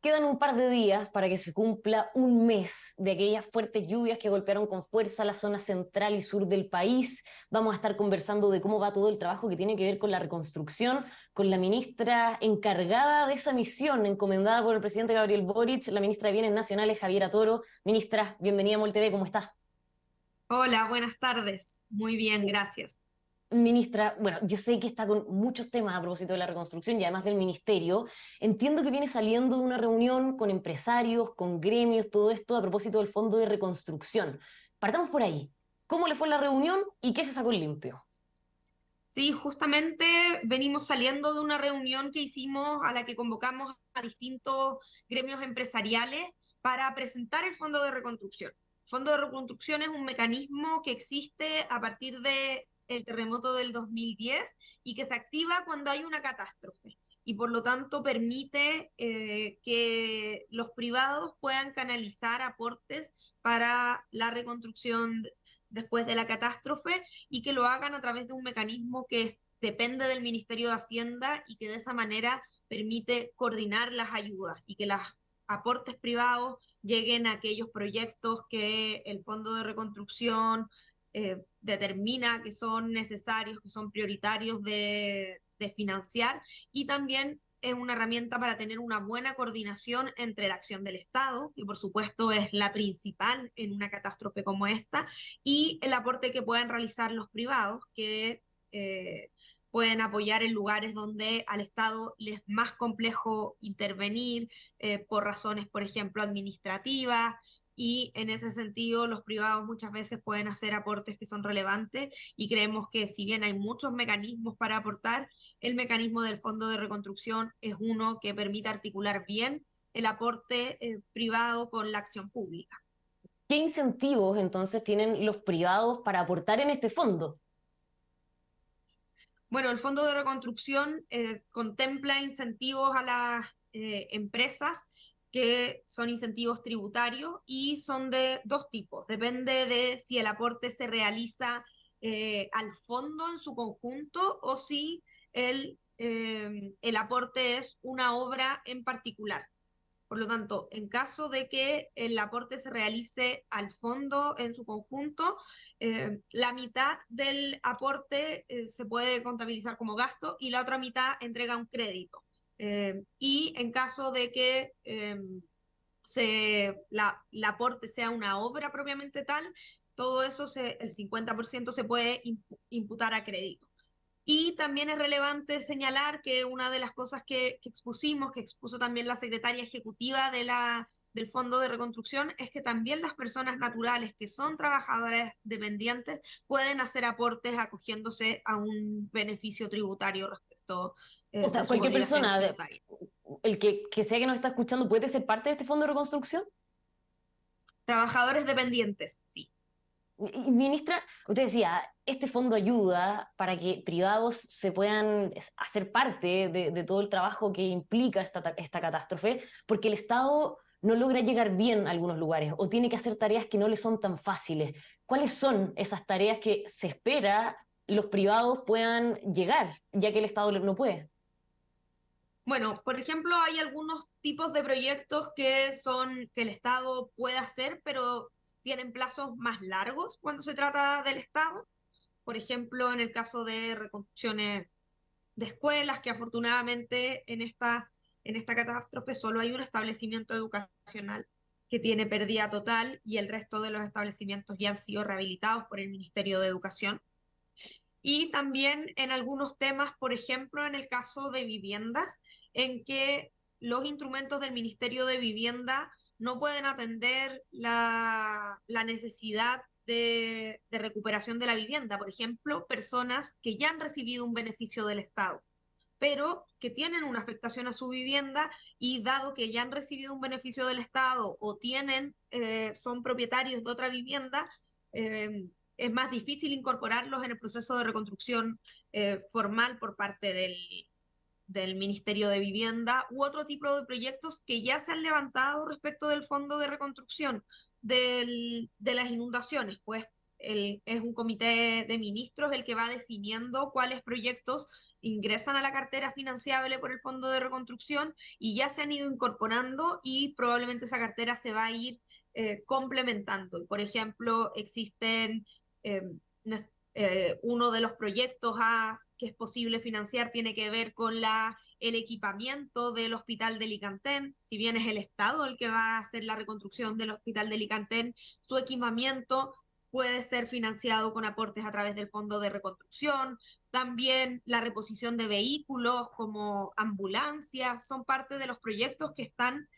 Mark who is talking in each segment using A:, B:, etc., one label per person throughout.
A: Quedan un par de días para que se cumpla un mes de aquellas fuertes lluvias que golpearon con fuerza la zona central y sur del país. Vamos a estar conversando de cómo va todo el trabajo que tiene que ver con la reconstrucción, con la ministra encargada de esa misión, encomendada por el presidente Gabriel Boric, la ministra de Bienes Nacionales, Javiera Toro. Ministra, bienvenida a MOL TV, ¿cómo está?
B: Hola, buenas tardes. Muy bien, gracias.
A: Ministra, bueno, yo sé que está con muchos temas a propósito de la reconstrucción y además del ministerio. Entiendo que viene saliendo de una reunión con empresarios, con gremios, todo esto a propósito del Fondo de Reconstrucción. Partamos por ahí. ¿Cómo le fue la reunión y qué se sacó en limpio?
B: Sí, justamente venimos saliendo de una reunión que hicimos a la que convocamos a distintos gremios empresariales para presentar el Fondo de Reconstrucción. El Fondo de Reconstrucción es un mecanismo que existe a partir de el terremoto del 2010 y que se activa cuando hay una catástrofe y por lo tanto permite que los privados puedan canalizar aportes para la reconstrucción después de la catástrofe y que lo hagan a través de un mecanismo que depende del Ministerio de Hacienda y que de esa manera permite coordinar las ayudas y que los aportes privados lleguen a aquellos proyectos que el Fondo de Reconstrucción determina que son necesarios, que son prioritarios de financiar y también es una herramienta para tener una buena coordinación entre la acción del Estado, que por supuesto es la principal en una catástrofe como esta, y el aporte que pueden realizar los privados, que pueden apoyar en lugares donde al Estado les es más complejo intervenir por razones, por ejemplo, administrativas. Y en ese sentido, los privados muchas veces pueden hacer aportes que son relevantes y creemos que si bien hay muchos mecanismos para aportar, el mecanismo del Fondo de Reconstrucción es uno que permite articular bien el aporte privado con la acción pública.
A: ¿Qué incentivos entonces tienen los privados para aportar en este fondo?
B: Bueno, el Fondo de Reconstrucción contempla incentivos a las empresas que son incentivos tributarios y son de dos tipos. Depende de si el aporte se realiza al fondo en su conjunto o si el aporte es una obra en particular. Por lo tanto, en caso de que el aporte se realice al fondo en su conjunto, la mitad del aporte se puede contabilizar como gasto y la otra mitad entrega un crédito. Y en caso de que el aporte sea una obra propiamente tal, todo eso, el 50% se puede imputar a crédito. Y también es relevante señalar que una de las cosas que expusimos, que expuso también la secretaria ejecutiva del Fondo de Reconstrucción, es que también las personas naturales que son trabajadoras dependientes pueden hacer aportes acogiéndose a un beneficio tributario respecto
A: O
B: de
A: sea,
B: sus
A: cualquier
B: obligaciones
A: persona,
B: tributarias.
A: el que sea que nos está escuchando, puede ser parte de este fondo de reconstrucción.
B: Trabajadores dependientes, sí.
A: Y, ministra, usted decía, este fondo ayuda para que privados se puedan hacer parte de todo el trabajo que implica esta catástrofe, porque el Estado no logra llegar bien a algunos lugares o tiene que hacer tareas que no le son tan fáciles. ¿Cuáles son esas tareas que se espera los privados puedan llegar, ya que el Estado no puede?
B: Bueno, por ejemplo, hay algunos tipos de proyectos que el Estado puede hacer, pero tienen plazos más largos cuando se trata del Estado. Por ejemplo, en el caso de reconstrucciones de escuelas, que afortunadamente en esta catástrofe solo hay un establecimiento educacional que tiene pérdida total y el resto de los establecimientos ya han sido rehabilitados por el Ministerio de Educación. Y también en algunos temas, por ejemplo, en el caso de viviendas, en que los instrumentos del Ministerio de Vivienda no pueden atender la necesidad de recuperación de la vivienda. Por ejemplo, personas que ya han recibido un beneficio del Estado, pero que tienen una afectación a su vivienda y dado que ya han recibido un beneficio del Estado o son propietarios de otra vivienda, es más difícil incorporarlos en el proceso de reconstrucción formal por parte del Ministerio de Vivienda u otro tipo de proyectos que ya se han levantado respecto del Fondo de Reconstrucción de las inundaciones, pues es un comité de ministros el que va definiendo cuáles proyectos ingresan a la cartera financiable por el Fondo de Reconstrucción y ya se han ido incorporando y probablemente esa cartera se va a ir complementando. Por ejemplo, existen eh, uno de los proyectos que es posible financiar tiene que ver con el equipamiento del Hospital de Licantén. Si bien es el Estado el que va a hacer la reconstrucción del Hospital de Licantén, su equipamiento puede ser financiado con aportes a través del Fondo de Reconstrucción. También la reposición de vehículos como ambulancias son parte de los proyectos que están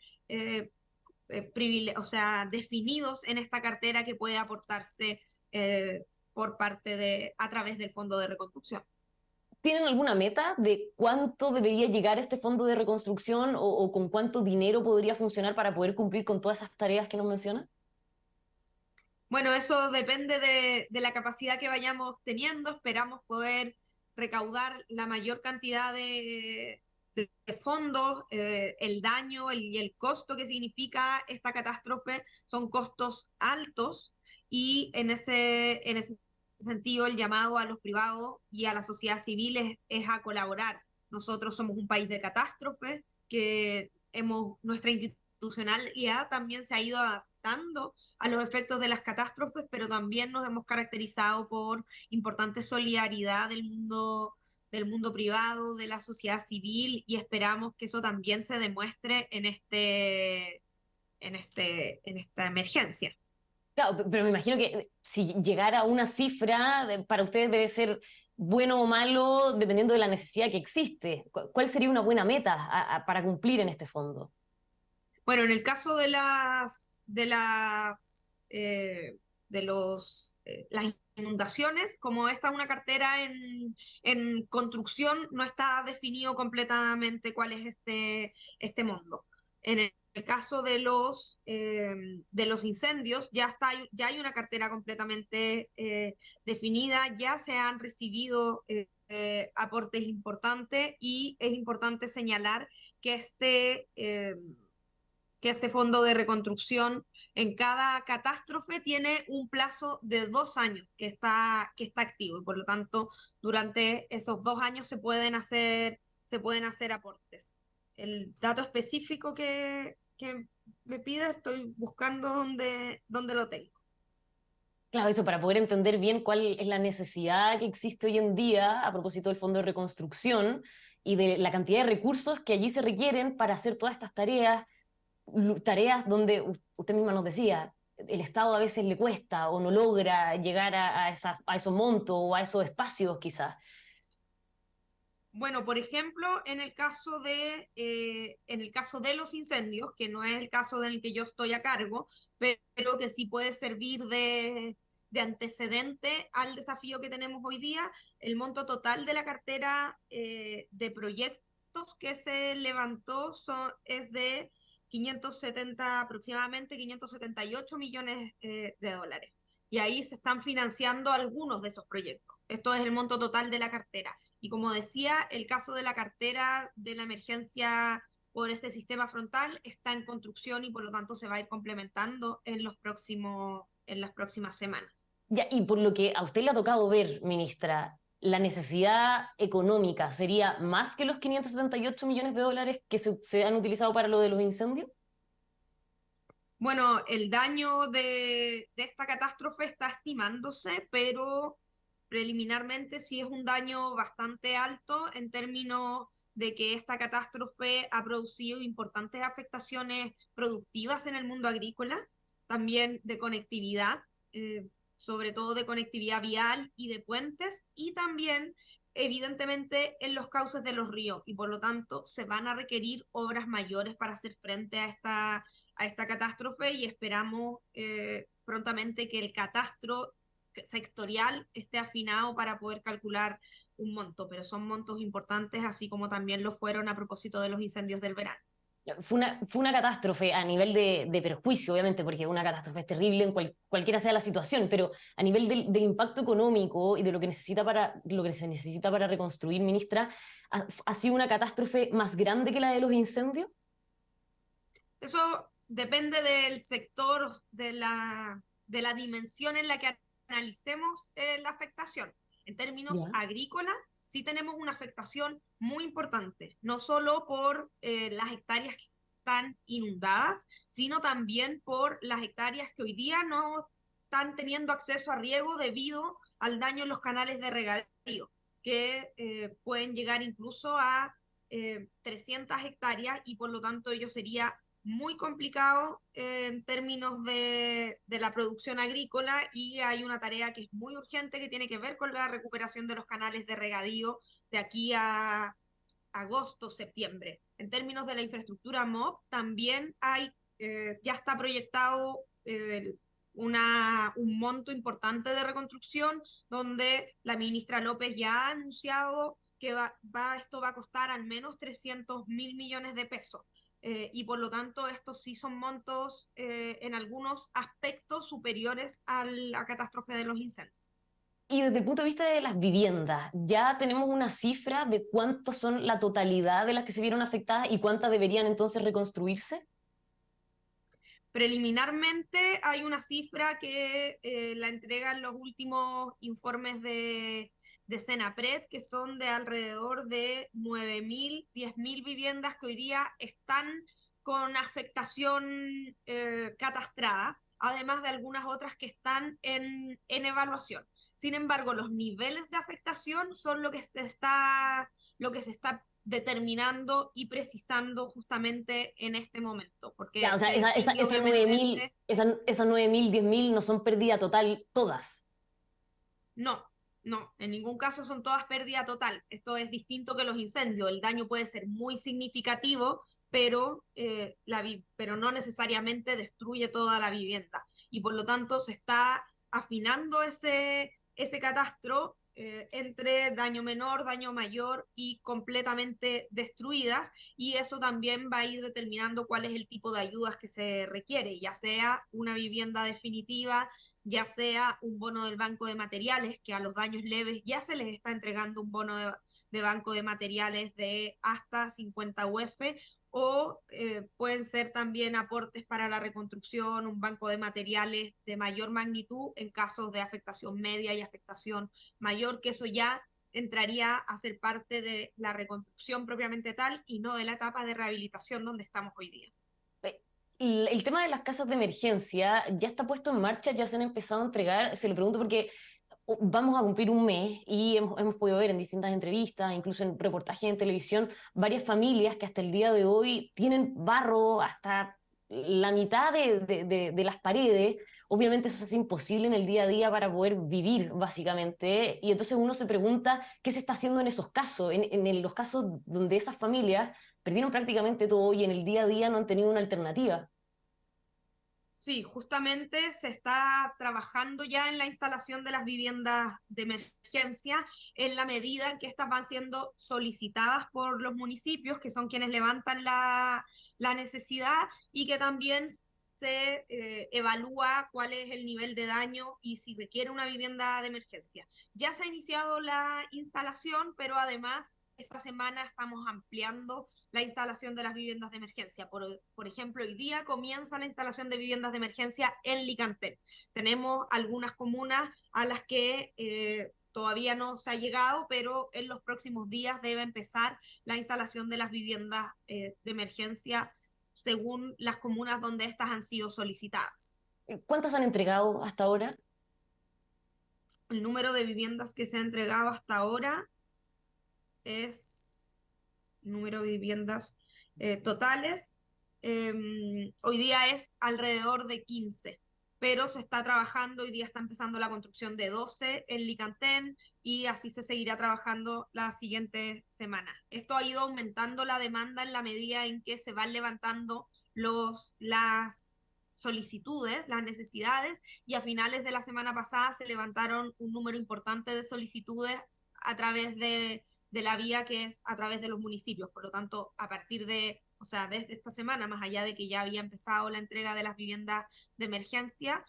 B: o sea, definidos en esta cartera que puede aportarse a través del Fondo de Reconstrucción.
A: ¿Tienen alguna meta de cuánto debería llegar este fondo de reconstrucción o con cuánto dinero podría funcionar para poder cumplir con todas esas tareas que nos mencionan?
B: Bueno, eso depende de la capacidad que vayamos teniendo. Esperamos poder recaudar la mayor cantidad de fondos. El daño y el costo que significa esta catástrofe son costos altos y en ese sentido el llamado a los privados y a la sociedad civil es a colaborar. Nosotros somos un país de catástrofes que nuestra institucionalidad también se ha ido adaptando a los efectos de las catástrofes, pero también nos hemos caracterizado por importante solidaridad del mundo privado, de la sociedad civil, y esperamos que eso también se demuestre en esta emergencia.
A: Claro, pero me imagino que si llegara a una cifra, para ustedes debe ser bueno o malo dependiendo de la necesidad que existe. ¿Cuál sería una buena meta para cumplir en este fondo?
B: Bueno, en el caso las inundaciones, como esta es una cartera en construcción, no está definido completamente cuál es este monto. En el caso de los incendios, ya hay una cartera completamente definida, ya se han recibido aportes importantes y es importante señalar que este fondo de reconstrucción en cada catástrofe tiene un plazo de 2 años que está activo y por lo tanto durante esos 2 años se pueden hacer aportes. El dato específico que me pide estoy buscando dónde lo tengo.
A: Claro, eso para poder entender bien cuál es la necesidad que existe hoy en día a propósito del Fondo de Reconstrucción y de la cantidad de recursos que allí se requieren para hacer todas estas tareas, tareas donde usted misma nos decía, el Estado a veces le cuesta o no logra llegar a esos montos o a esos espacios quizás.
B: Bueno, por ejemplo, en el caso de los incendios, que no es el caso del que yo estoy a cargo, pero que sí puede servir de antecedente al desafío que tenemos hoy día, el monto total de la cartera de proyectos que se levantó es de 570, aproximadamente 578 millones de dólares. Y ahí se están financiando algunos de esos proyectos. Esto es el monto total de la cartera. Y como decía, el caso de la cartera de la emergencia por este sistema frontal está en construcción y por lo tanto se va a ir complementando en las próximas semanas.
A: Ya, y por lo que a usted le ha tocado ver, ministra, la necesidad económica sería más que los 578 millones de dólares que se han utilizado para lo de los incendios.
B: Bueno, el daño de esta catástrofe está estimándose, pero preliminarmente sí es un daño bastante alto en términos de que esta catástrofe ha producido importantes afectaciones productivas en el mundo agrícola, también de conectividad, sobre todo de conectividad vial y de puentes, y también evidentemente en los cauces de los ríos, y por lo tanto se van a requerir obras mayores para hacer frente a esta catástrofe y esperamos prontamente que el catastro sectorial esté afinado para poder calcular un monto, pero son montos importantes, así como también lo fueron a propósito de los incendios del verano.
A: Fue una catástrofe a nivel de perjuicio, obviamente, porque una catástrofe es terrible en cualquiera sea la situación, pero a nivel del impacto económico y de lo que, lo que se necesita para reconstruir, ministra, ¿ha sido una catástrofe más grande que la de los incendios?
B: Eso depende del sector, de la dimensión en la que analicemos la afectación. En términos
A: Ya.
B: agrícolas, sí tenemos una afectación muy importante, no solo por las hectáreas que están inundadas, sino también por las hectáreas que hoy día no están teniendo acceso a riego debido al daño en los canales de regadío, que pueden llegar incluso a 300 hectáreas y por lo tanto ello sería muy complicado en términos de la producción agrícola y hay una tarea que es muy urgente que tiene que ver con la recuperación de los canales de regadío de aquí a agosto, septiembre. En términos de la infraestructura MOP, también hay, ya está proyectado un monto importante de reconstrucción, donde la ministra López ya ha anunciado que esto va a costar al menos 300.000 millones de pesos. Y por lo tanto, estos sí son montos en algunos aspectos superiores a la catástrofe de los incendios.
A: Y desde el punto de vista de las viviendas, ¿ya tenemos una cifra de cuántos son la totalidad de las que se vieron afectadas y cuántas deberían entonces reconstruirse?
B: Preliminarmente hay una cifra que la entregan los últimos informes de Senapred, que son de alrededor de 9.000, 10.000 viviendas que hoy día están con afectación catastrada, además de algunas otras que están en evaluación. Sin embargo, los niveles de afectación son lo que se está determinando y precisando justamente en este momento,
A: Ya,
B: porque
A: o sea,
B: se distingue
A: esas
B: obviamente
A: 9.000,
B: entre,
A: esas 9.000, 10.000 no son pérdida total todas.
B: no, no, en ningún caso son todas pérdida total. Esto es distinto que los incendios. El daño puede ser muy significativo, pero, pero no necesariamente destruye toda la vivienda. Y por lo tanto se está afinando ese catastro entre daño menor, daño mayor y completamente destruidas. Y eso también va a ir determinando cuál es el tipo de ayudas que se requiere, ya sea una vivienda definitiva, ya sea un bono del banco de materiales, que a los daños leves ya se les está entregando un bono de banco de materiales de hasta 50 UF, o pueden ser también aportes para la reconstrucción, un banco de materiales de mayor magnitud en casos de afectación media y afectación mayor, que eso ya entraría a ser parte de la reconstrucción propiamente tal y no de la etapa de rehabilitación donde estamos hoy día.
A: El tema de las casas de emergencia ya está puesto en marcha, ya se han empezado a entregar. Se lo pregunto porque vamos a cumplir un mes y hemos podido ver en distintas entrevistas, incluso en reportajes en televisión, varias familias que hasta el día de hoy tienen barro hasta la mitad de las paredes. Obviamente eso se hace imposible en el día a día para poder vivir, básicamente. Y entonces uno se pregunta qué se está haciendo en esos casos, en los casos donde esas familias perdieron prácticamente todo y en el día a día no han tenido una alternativa.
B: Sí, justamente se está trabajando ya en la instalación de las viviendas de emergencia en la medida en que estas van siendo solicitadas por los municipios, que son quienes levantan la necesidad y que también se evalúa cuál es el nivel de daño y si requiere una vivienda de emergencia. Ya se ha iniciado la instalación, pero además esta semana estamos ampliando la instalación de las viviendas de emergencia. Por ejemplo, hoy día comienza la instalación de viviendas de emergencia en Licantén. Tenemos algunas comunas a las que todavía no se ha llegado, pero en los próximos días debe empezar la instalación de las viviendas de emergencia según las comunas donde estas han sido solicitadas.
A: ¿Cuántas han entregado hasta ahora?
B: El número de viviendas que se ha entregado hasta ahora es número de viviendas totales. Hoy día es alrededor de 15, pero se está trabajando, hoy día está empezando la construcción de 12 en Licantén y así se seguirá trabajando la siguiente semana. Esto ha ido aumentando la demanda en la medida en que se van levantando las solicitudes, las necesidades, y a finales de la semana pasada se levantaron un número importante de solicitudes a través de la vía que es a través de los municipios. Por lo tanto, a partir de, o sea, desde esta semana, más allá de que ya había empezado la entrega de las viviendas de emergencia,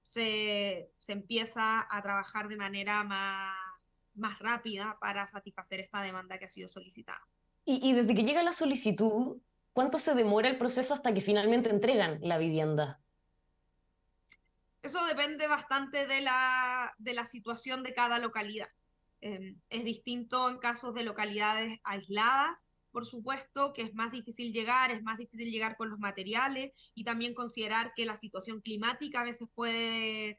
B: se empieza a trabajar de manera más rápida para satisfacer esta demanda que ha sido solicitada.
A: Y desde que llega la solicitud, ¿cuánto se demora el proceso hasta que finalmente entregan la vivienda?
B: Eso depende bastante de la situación de cada localidad. Es distinto en casos de localidades aisladas, por supuesto, que es más difícil llegar con los materiales y también considerar que la situación climática a veces puede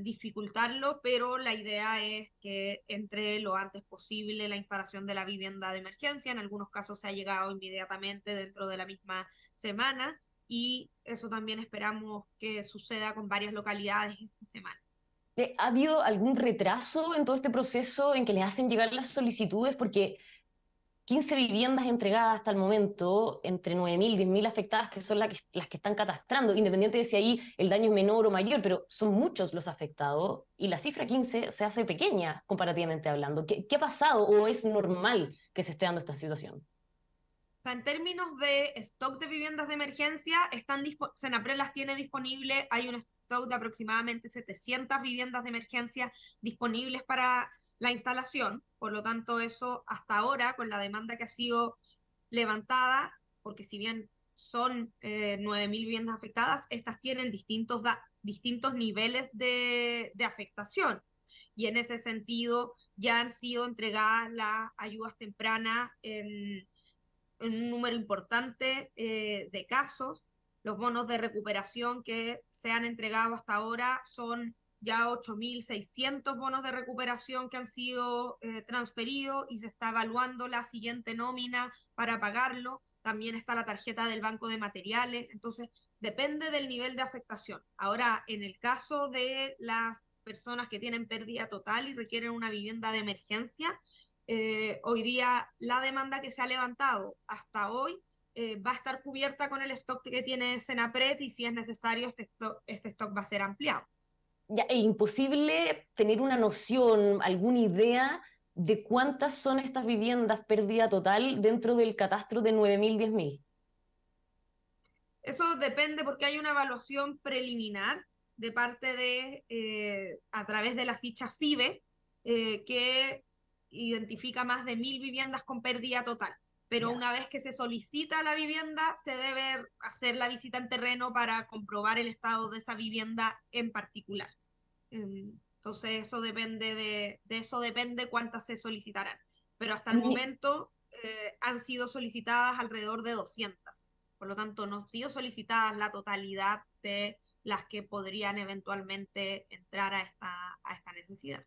B: dificultarlo, pero la idea es que entre lo antes posible la instalación de la vivienda de emergencia. En algunos casos se ha llegado inmediatamente dentro de la misma semana y eso también esperamos que suceda con varias localidades esta semana.
A: ¿Ha habido algún retraso en todo este proceso en que les hacen llegar las solicitudes? Porque 15 viviendas entregadas hasta el momento, entre 9.000 y 10.000 afectadas, que son las que están catastrando, independiente de si ahí el daño es menor o mayor, pero son muchos los afectados y la cifra 15 se hace pequeña comparativamente hablando. ¿Qué ha pasado o es normal que se esté dando esta situación?
B: Sea, en términos de stock de viviendas de emergencia, Senapred las tiene disponible, hay un stock de aproximadamente 700 viviendas de emergencia disponibles para la instalación, por lo tanto eso hasta ahora, con la demanda que ha sido levantada, porque si bien son 9.000 viviendas afectadas, estas tienen distintos niveles de afectación. Y en ese sentido ya han sido entregadas las ayudas tempranas en un número importante de casos. Los bonos de recuperación que se han entregado hasta ahora son ya 8.600 bonos de recuperación que han sido transferidos y se está evaluando la siguiente nómina para pagarlo. También está la tarjeta del banco de materiales. Entonces, depende del nivel de afectación. Ahora, en el caso de las personas que tienen pérdida total y requieren una vivienda de emergencia, hoy día la demanda que se ha levantado hasta hoy va a estar cubierta con el stock que tiene Senapred y si es necesario este stock va a ser ampliado.
A: Ya, es imposible tener una noción, alguna idea de cuántas son estas viviendas pérdida total dentro del catastro de 9.000, 10.000.
B: Eso depende porque hay una evaluación preliminar de parte a través de la ficha FIBE, que identifica más de 1.000 viviendas con pérdida total. Pero
A: Ya.
B: una vez que se solicita la vivienda, se debe hacer la visita en terreno para comprobar el estado de esa vivienda en particular. Entonces, de eso depende cuántas se solicitarán. Pero hasta el
A: Mi-
B: momento han sido solicitadas alrededor de 200. Por lo tanto, no han sido solicitadas la totalidad de las que podrían eventualmente entrar a esta necesidad.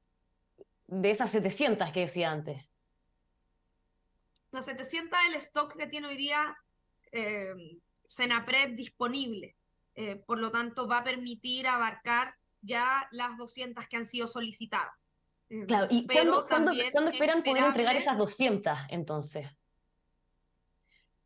A: de esas 700 que decía antes.
B: Las 700 es el stock que tiene hoy día eh, Senapred disponible. Por lo tanto, va a permitir abarcar ya las 200 que han sido solicitadas.
A: Claro, ¿y
B: Pero también
A: cuándo
B: es
A: esperan poder entregar
B: esperable.
A: esas 200 entonces?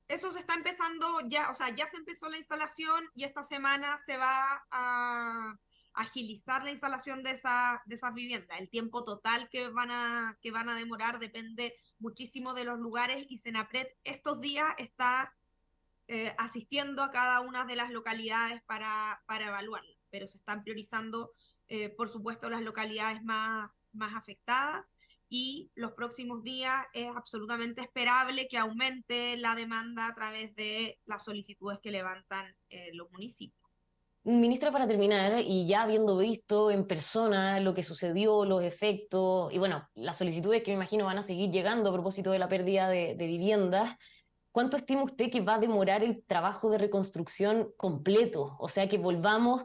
B: Eso se está empezando ya, o sea, ya se empezó la instalación y esta semana se va a agilizar la instalación de esas viviendas. El tiempo total que van a demorar depende muchísimo de los lugares y Senapred estos días está asistiendo a cada una de las localidades para evaluarla, pero se están priorizando, por supuesto, las localidades más afectadas y los próximos días es absolutamente esperable que aumente la demanda a través de las solicitudes que levantan los municipios.
A: Ministra, para terminar, y ya habiendo visto en persona lo que sucedió, los efectos, y bueno, las solicitudes que me imagino van a seguir llegando a propósito de la pérdida de viviendas, ¿cuánto estima usted que va a demorar el trabajo de reconstrucción completo? O sea, que volvamos,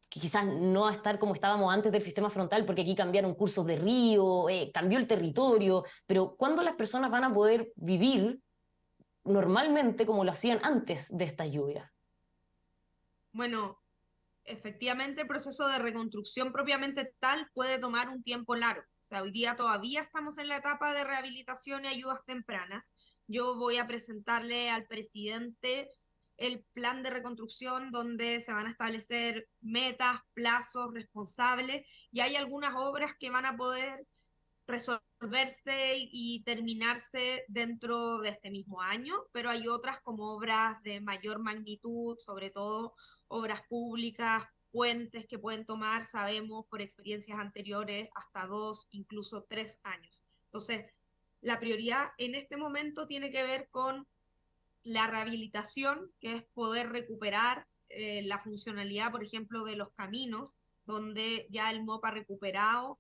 A: que quizás no a estar como estábamos antes del sistema frontal, porque aquí cambiaron cursos de río, cambió el territorio, pero ¿cuándo las personas van a poder vivir normalmente como lo hacían antes de estas lluvias?
B: Bueno, efectivamente el proceso de reconstrucción propiamente tal puede tomar un tiempo largo. O sea, hoy día todavía estamos en la etapa de rehabilitación y ayudas tempranas. Yo voy a presentarle al presidente el plan de reconstrucción donde se van a establecer metas, plazos, responsables y hay algunas obras que van a poder resolverse y terminarse dentro de este mismo año, pero hay otras como obras de mayor magnitud, sobre todo obras públicas, puentes que pueden tomar, sabemos por experiencias anteriores, hasta 2, incluso 3 años. Entonces, la prioridad en este momento tiene que ver con la rehabilitación, que es poder recuperar la funcionalidad, por ejemplo, de los caminos, donde ya el MOP ha recuperado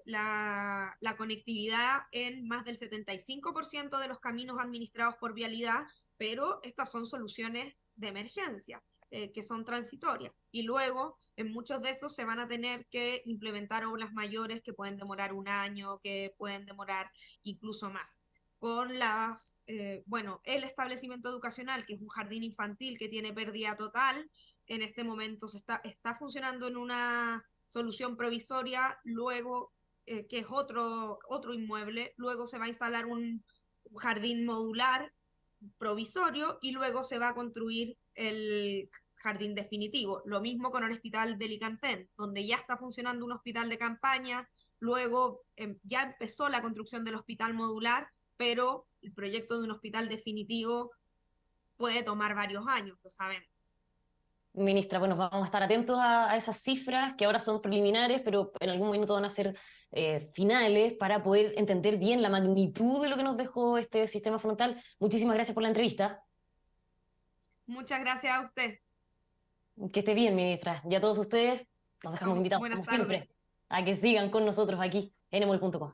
B: la conectividad en más del 75% de los caminos administrados por Vialidad, pero estas son soluciones de emergencia, que son transitorias. Y luego, en muchos de esos se van a tener que implementar obras mayores que pueden demorar un año, que pueden demorar incluso más. Con bueno, el establecimiento educacional, que es un jardín infantil que tiene pérdida total, en este momento está funcionando en una solución provisoria, luego, que es otro inmueble, luego se va a instalar un jardín modular provisorio y luego se va a construir el jardín definitivo. Lo mismo con el hospital de Licantén, donde ya está funcionando un hospital de campaña, luego ya empezó la construcción del hospital modular, pero el proyecto de un hospital definitivo puede tomar varios años, lo sabemos.
A: Ministra, bueno, vamos a estar atentos a esas cifras que ahora son preliminares, pero en algún minuto van a ser finales para poder entender bien la magnitud de lo que nos dejó este sistema frontal. Muchísimas gracias por la entrevista.
B: Muchas gracias a usted.
A: Que esté bien, ministra. Y a todos ustedes, los dejamos invitados,
B: Buenas
A: como
B: tardes.
A: siempre, a que sigan con nosotros aquí en emol.com.